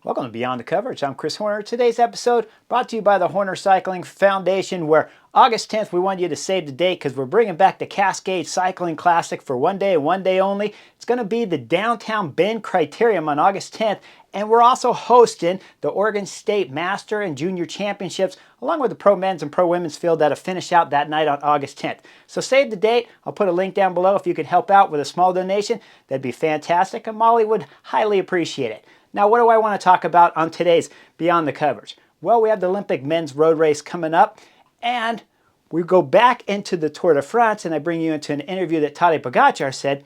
Welcome to Beyond the Coverage. I'm Chris Horner. Today's episode brought to you by the Horner Cycling Foundation, where August 10th we want you to save the date because we're bringing back the Cascade Cycling Classic for one day and one day only. It's going to be the downtown Bend Criterium on August 10th, and we're also hosting the Oregon State Master and Junior Championships along with the pro men's and pro women's field that'll finish out that night on August 10th. So save the date. I'll put a link down below. If you could help out with a small donation, that'd be fantastic, and Molly would highly appreciate it. Now, what do I want to talk about on today's Beyond the Coverage? Well, we have the Olympic men's road race coming up, and we go back into the Tour de France, and I bring you into an interview that Tadej Pogacar said.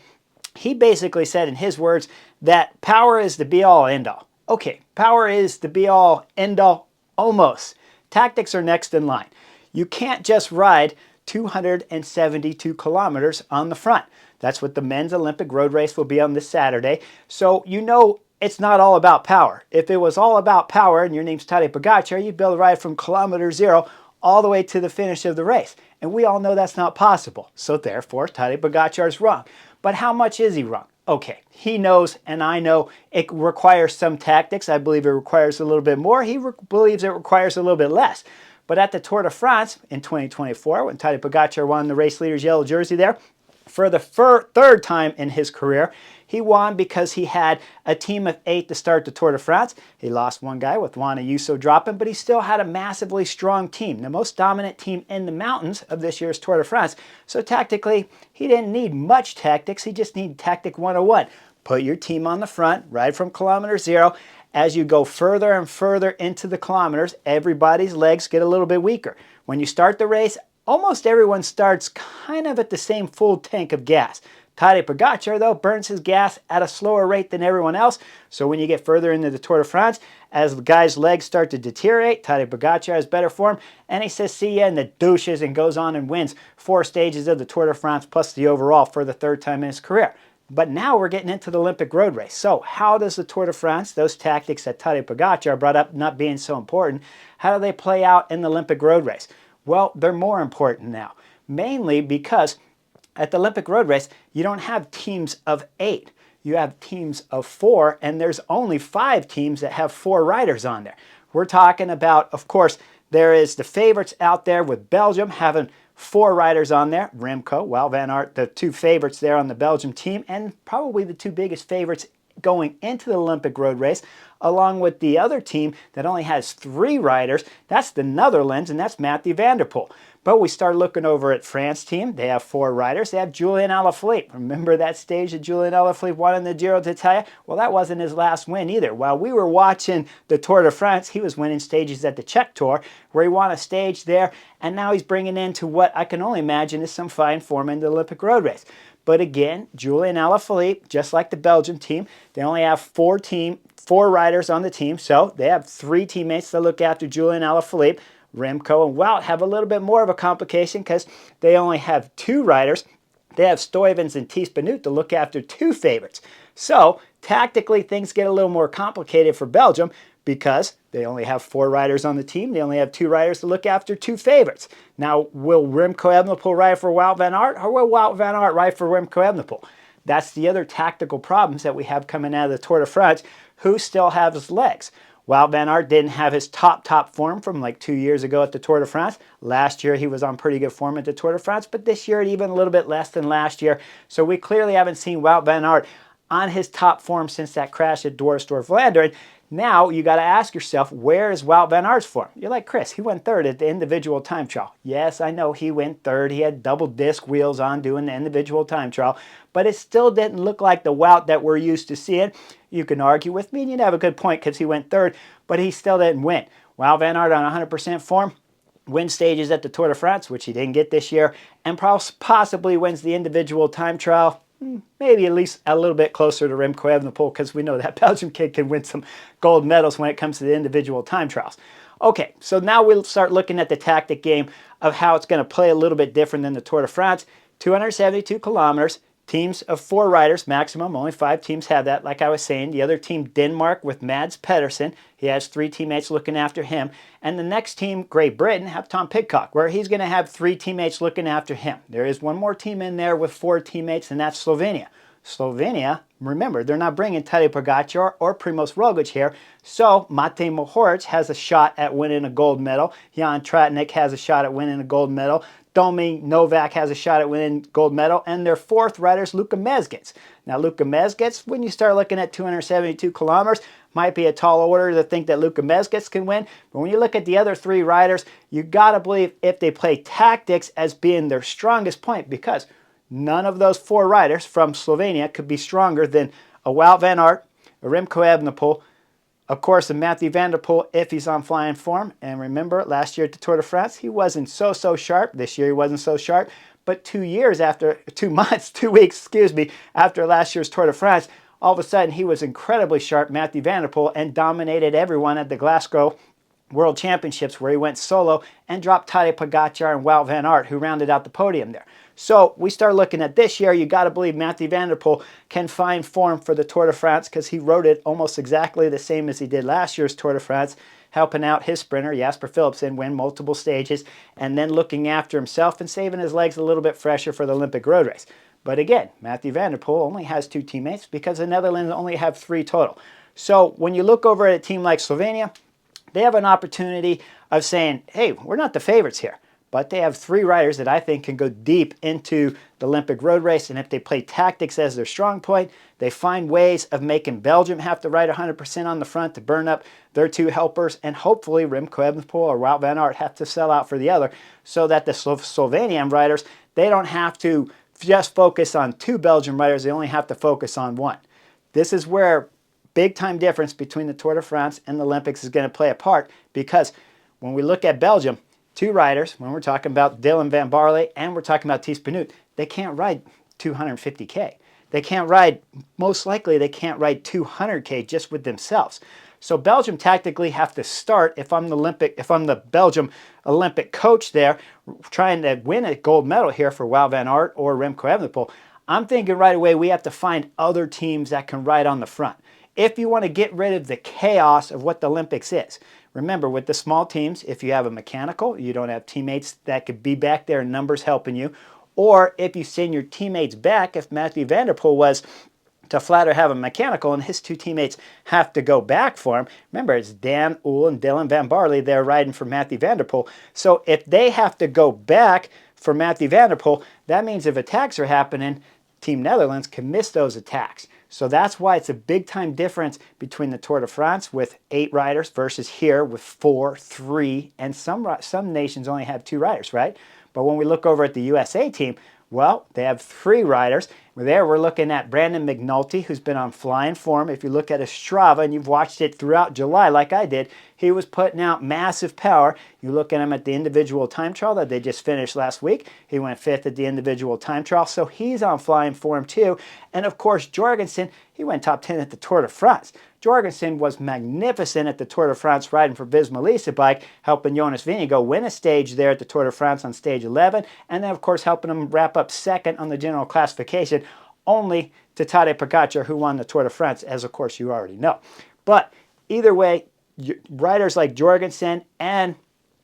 He basically said, in his words, that power is the be-all, end-all. Okay, power is the be-all, end-all, almost. Tactics are next in line. You can't just ride 272 kilometers on the front. That's what the men's Olympic road race will be on this Saturday. So you know it's not all about power. If it was all about power and your name's Tadej Pogacar, you'd be able to ride from kilometer zero all the way to the finish of the race. And we all know that's not possible. So therefore, Tadej Pogacar is wrong. But how much is he wrong? Okay, he knows and I know it requires some tactics. I believe it requires a little bit more. He believes it requires a little bit less. But at the Tour de France in 2024, when Tadej Pogacar won the race leader's yellow jersey there, for the third time in his career, he won because he had a team of 8 to start the Tour de France. He lost one guy with Juan Ayuso dropping, but he still had a massively strong team, the most dominant team in the mountains of this year's Tour de France. So tactically, he didn't need much tactics. He just needed tactic 101. Put your team on the front, ride from kilometer zero. As you go further and further into the kilometers, everybody's legs get a little bit weaker. When you start the race, almost everyone starts kind of at the same full tank of gas. Tadej Pogacar, though, burns his gas at a slower rate than everyone else. So when you get further into the Tour de France, as the guy's legs start to deteriorate, Tadej Pogacar has better form, and he says see ya in the douches and goes on and wins 4 stages of the Tour de France plus the overall for the 3rd time in his career. But now we're getting into the Olympic road race. So how does the Tour de France, those tactics that Tadej Pogacar brought up not being so important, how do they play out in the Olympic road race? Well, they're more important now, mainly because at the Olympic road race, you don't have teams of 8. You have teams of 4, and there's only 5 teams that have 4 riders on there. We're talking about, of course, there is the favorites out there with Belgium having 4 riders on there. Remco, Wout van Aert, the 2 favorites there on the Belgium team, and probably the 2 biggest favorites going into the Olympic road race, along with the other team that only has 3 riders. That's the Netherlands, and that's Mathieu van der Poel. But we start looking over at France team. They have 4 riders. They have Julian Alaphilippe. Remember that stage that Julian Alaphilippe won in the Giro d'Italia? Well, that wasn't his last win either. While we were watching the Tour de France, he was winning stages at the Czech Tour, where he won a stage there, and now he's bringing into what I can only imagine is some fine form in the Olympic road race. But again, Julian Alaphilippe, just like the Belgium team, they only have 4 riders on the team, so they have 3 teammates to look after Julian Alaphilippe. Remco and Wout have a little bit more of a complication because they only have 2 riders. They have Stuyvens and Thies Benoot to look after 2 favorites. So tactically, things get a little more complicated for Belgium because they only have 4 riders on the team. They only have 2 riders to look after 2 favorites. Now, will Remco Evenepoel ride for Wout van Aert, or will Wout van Aert ride for Remco Evenepoel? That's the other tactical problems that we have coming out of the Tour de France. Who still has legs? Wout van Aert didn't have his top form from like 2 years ago at the Tour de France. Last year he was on pretty good form at the Tour de France, but this year even a little bit less than last year. So we clearly haven't seen Wout van Aert on his top form since that crash at Dorestore-Vlaanderen. Now you got to ask yourself, where is Wout van Aert's form? You're like, Chris, he went 3rd at the individual time trial. Yes, I know he went 3rd. He had double disc wheels on doing the individual time trial, but it still didn't look like the Wout that we're used to seeing. You can argue with me, and you'd have a good point because he went 3rd, but he still didn't win. Wout van Aert on 100% form, wins stages at the Tour de France, which he didn't get this year, and possibly wins the individual time trial. Maybe at least a little bit closer to Remco Evenepoel because we know that Belgium kid can win some gold medals when it comes to the individual time trials. Okay, so now we'll start looking at the tactic game of how it's going to play a little bit different than the Tour de France. 272 kilometers, teams of 4 riders maximum. Only 5 teams have that, like I was saying. The other team, Denmark, with Mads Pedersen. He has 3 teammates looking after him. And the next team, Great Britain, have Tom Pidcock, where he's going to have 3 teammates looking after him. There is one more team in there with 4 teammates, and that's Slovenia. Slovenia, remember, they're not bringing Tadej Pogacar or Primoz Roglic here, so Matej Mohoric has a shot at winning a gold medal. Jan Tratnik has a shot at winning a gold medal. Domi Novak has a shot at winning gold medal, and their fourth rider is Luka Mezgec. Now, Luka Mezgec, when you start looking at 272 kilometers, might be a tall order to think that Luka Mezgec can win, but when you look at the other three riders, you got to believe if they play tactics as being their strongest point, because none of those four riders from Slovenia could be stronger than a Wout van Aert, a Remco Evenepoel, of course, a Mathieu van der Poel if he's on flying form. And remember, last year at the Tour de France, he wasn't so sharp. This year he wasn't so sharp. But 2 weeks, after last year's Tour de France, all of a sudden he was incredibly sharp, Mathieu van der Poel, and dominated everyone at the Glasgow World Championships, where he went solo and dropped Tadej Pogacar and Wout van Aert, who rounded out the podium there. So we start looking at this year, you got to believe Mathieu van der Poel can find form for the Tour de France, because he rode it almost exactly the same as he did last year's Tour de France, helping out his sprinter, Jasper Philipsen, win multiple stages, and then looking after himself and saving his legs a little bit fresher for the Olympic road race. But again, Mathieu van der Poel only has 2 teammates because the Netherlands only have 3 total. So when you look over at a team like Slovenia, they have an opportunity of saying, hey, we're not the favorites here. But they have 3 riders that I think can go deep into the Olympic road race. And if they play tactics as their strong point, they find ways of making Belgium have to ride 100% on the front to burn up their 2 helpers. And hopefully Remco Evenepoel or Wout van Aert have to sell out for the other, so that the Slovenian riders, they don't have to just focus on 2 Belgian riders. They only have to focus on 1. This is where big time difference between the Tour de France and the Olympics is going to play a part, because when we look at Belgium, 2 riders, when we're talking about Dylan van Baarle and we're talking about Thijs Benoot, they can't ride 250K. They can't ride, most likely they can't ride 200K just with themselves. So Belgium tactically have to start, if I'm the Belgium Olympic coach there, trying to win a gold medal here for Wout van Aert or Remco Evenepoel, I'm thinking right away we have to find other teams that can ride on the front. If you want to get rid of the chaos of what the Olympics is. Remember, with the small teams, if you have a mechanical, you don't have teammates that could be back there in numbers helping you, or if you send your teammates back, if Mathieu van der Poel was to flatter have a mechanical and his 2 teammates have to go back for him, remember it's Dan Uhl and Dylan van Baarle there riding for Mathieu van der Poel. So if they have to go back for Mathieu van der Poel, that means if attacks are happening, Team Netherlands can miss those attacks. So that's why it's a big time difference between the Tour de France with 8 riders versus here with 4, 3, and some nations only have 2 riders, right? But when we look over at the USA team, well, they have 3 riders. There we're looking at Brandon McNulty, who's been on flying form. If you look at his Strava, and you've watched it throughout July like I did, he was putting out massive power. You look at him at the individual time trial that they just finished last week. He went 5th at the individual time trial, so he's on flying form too. And of course, Jorgensen, he went top 10 at the Tour de France. Jorgensen was magnificent at the Tour de France riding for Visma Lease bike, helping Jonas Vingegaard win a stage there at the Tour de France on stage 11, and then of course helping him wrap up 2nd on the general classification, only to Tadej Pogacar, who won the Tour de France, as of course you already know. But either way, riders like Jorgensen and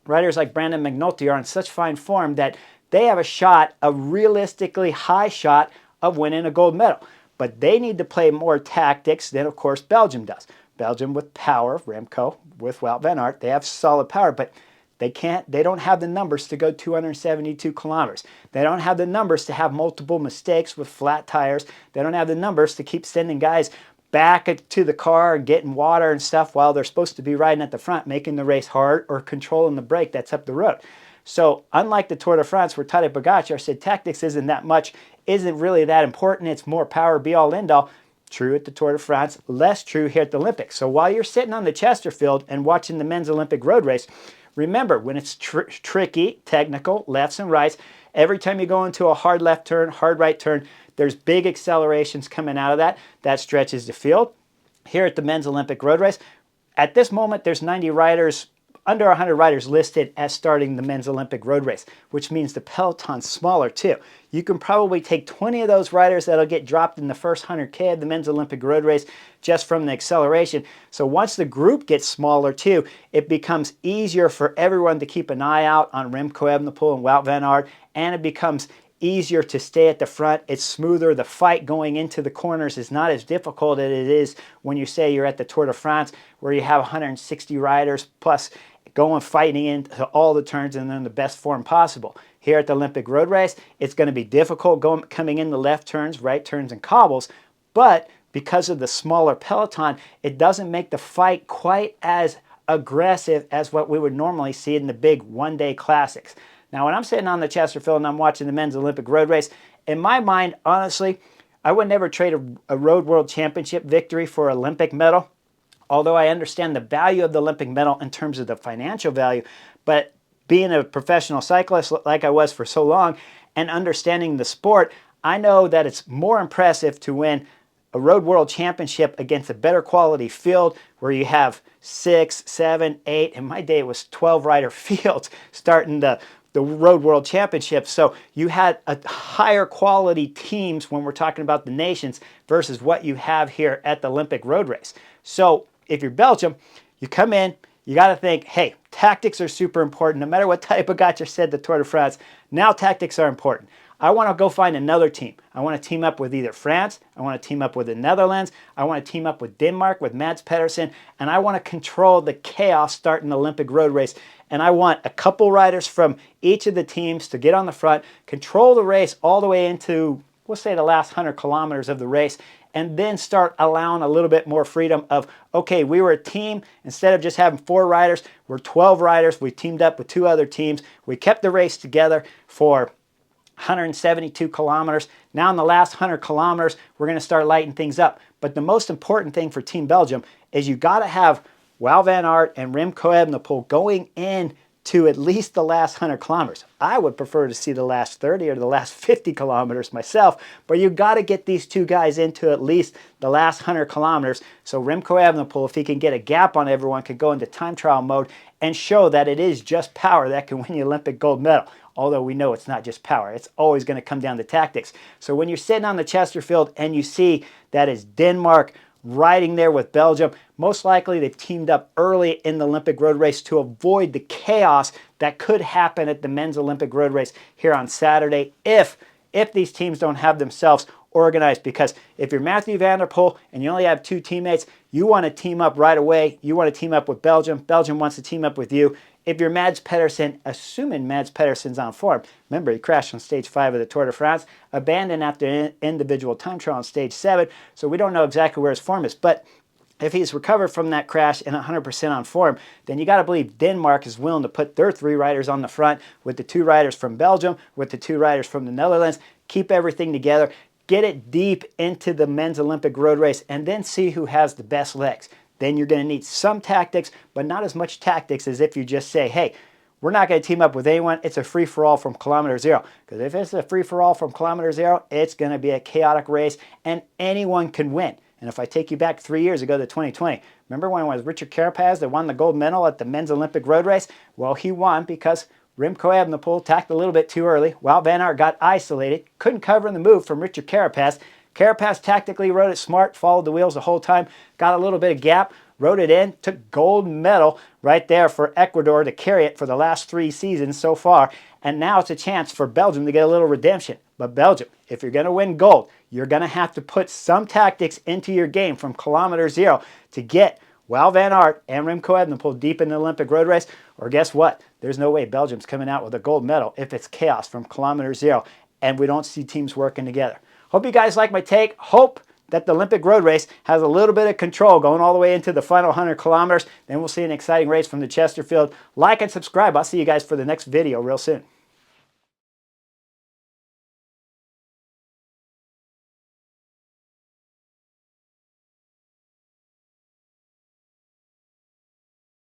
riders like Brandon McNulty are in such fine form that they have a shot, a realistically high shot of winning a gold medal. But they need to play more tactics than, of course, Belgium does. Belgium with power, Remco with Wout van Aert, they have solid power, but they don't have the numbers to go 272 kilometers. They don't have the numbers to have multiple mistakes with flat tires. They don't have the numbers to keep sending guys back to the car and getting water and stuff while they're supposed to be riding at the front, making the race hard or controlling the brake that's up the road. So unlike the Tour de France, where Tadej Pogacar said tactics isn't really that important, it's more power, be all end all. True at the Tour de France, less true here at the Olympics. So while you're sitting on the Chesterfield and watching the men's Olympic road race, remember, when it's tricky, technical, lefts and rights, every time you go into a hard left turn, hard right turn, there's big accelerations coming out of that. That stretches the field. Here at the men's Olympic road race, at this moment, there's 90 riders, under 100 riders listed as starting the men's Olympic road race, which means the peloton's smaller too. You can probably take 20 of those riders that'll get dropped in the first 100K of the men's Olympic road race just from the acceleration. So once the group gets smaller too, it becomes easier for everyone to keep an eye out on Remco Evenepoel and Wout van Aert, and it becomes easier to stay at the front. It's smoother. The fight going into the corners is not as difficult as it is when you say you're at the Tour de France, where you have 160 riders plus going fighting into all the turns and in the best form possible. Here at the Olympic Road Race, it's going to be difficult coming in the left turns, right turns, and cobbles, but because of the smaller peloton, it doesn't make the fight quite as aggressive as what we would normally see in the big one-day classics. Now, when I'm sitting on the Chesterfield and I'm watching the men's Olympic road race, in my mind, honestly, I would never trade a Road World Championship victory for an Olympic medal, although I understand the value of the Olympic medal in terms of the financial value. But being a professional cyclist like I was for so long and understanding the sport, I know that it's more impressive to win a Road World Championship against a better quality field where you have 6, 7, 8, in my day it was 12 rider fields starting the Road World Championship. So you had a higher quality teams when we're talking about the nations versus what you have here at the Olympic road race. So if you're Belgium, you come in, you got to think, hey, tactics are super important. No matter what type of gotcha said the Tour de France, now tactics are important. I want to go find another team. I want to team up with either France, I want to team up with the Netherlands, I want to team up with Denmark, with Mads Pedersen, and I want to control the chaos starting the Olympic road race. And I want a couple riders from each of the teams to get on the front, control the race all the way into, we'll say, the last 100 kilometers of the race, and then start allowing a little bit more freedom of, okay, we were a team. Instead of just having 4 riders, we're 12 riders. We teamed up with 2 other teams. We kept the race together for 172 kilometers. Now in the last 100 kilometers, we're going to start lighting things up. But the most important thing for Team Belgium is you got to have Wout van Aert and Remco Evenepoel going in to at least the last 100 kilometers. I would prefer to see the last 30 or the last 50 kilometers myself, but you got to get these 2 guys into at least the last 100 kilometers. So Remco Evenepoel, if he can get a gap on everyone, can go into time trial mode and show that it is just power that can win the Olympic gold medal. Although we know it's not just power. It's always going to come down to tactics. So when you're sitting on the Chesterfield and you see that is Denmark riding there with Belgium, most likely they've teamed up early in the Olympic road race to avoid the chaos that could happen at the men's Olympic road race here on Saturday if these teams don't have themselves organized. Because if you're Mathieu van der Poel and you only have 2 teammates, you want to team up right away. You want to team up with Belgium. Belgium wants to team up with you. If you're Mads Pedersen, assuming Mads Pedersen's on form, remember he crashed on stage 5 of the Tour de France, abandoned after individual time trial on stage 7, so we don't know exactly where his form is. But if he's recovered from that crash and 100% on form, then you got to believe Denmark is willing to put their 3 riders on the front with the 2 riders from Belgium, with the 2 riders from the Netherlands, keep everything together, get it deep into the men's Olympic road race, and then see who has the best legs. Then you're going to need some tactics, but not as much tactics as if you just say, hey, we're not going to team up with anyone. It's a free-for-all from kilometer 0. Because if it's a free-for-all from kilometer 0, it's going to be a chaotic race, and anyone can win. And if I take you back 3 years ago to 2020, remember when it was Richard Carapaz that won the gold medal at the men's Olympic road race? Well, he won because Remco Evenepoel tacked a little bit too early. Wout van Aert got isolated, couldn't cover in the move from Richard Carapaz. Carapaz tactically rode it smart, followed the wheels the whole time, got a little bit of gap, rode it in, took gold medal right there for Ecuador to carry it for the last 3 seasons so far. And now it's a chance for Belgium to get a little redemption. But Belgium, if you're going to win gold, you're going to have to put some tactics into your game from kilometer 0 to get Wout van Aert and Remco Evenepoel deep in the Olympic road race. Or guess what? There's no way Belgium's coming out with a gold medal if it's chaos from kilometer 0 and we don't see teams working together. Hope you guys like my take. Hope that the Olympic road race has a little bit of control going all the way into the final 100 kilometers. Then we'll see an exciting race from the Chesterfield. Like and subscribe. I'll see you guys for the next video real soon.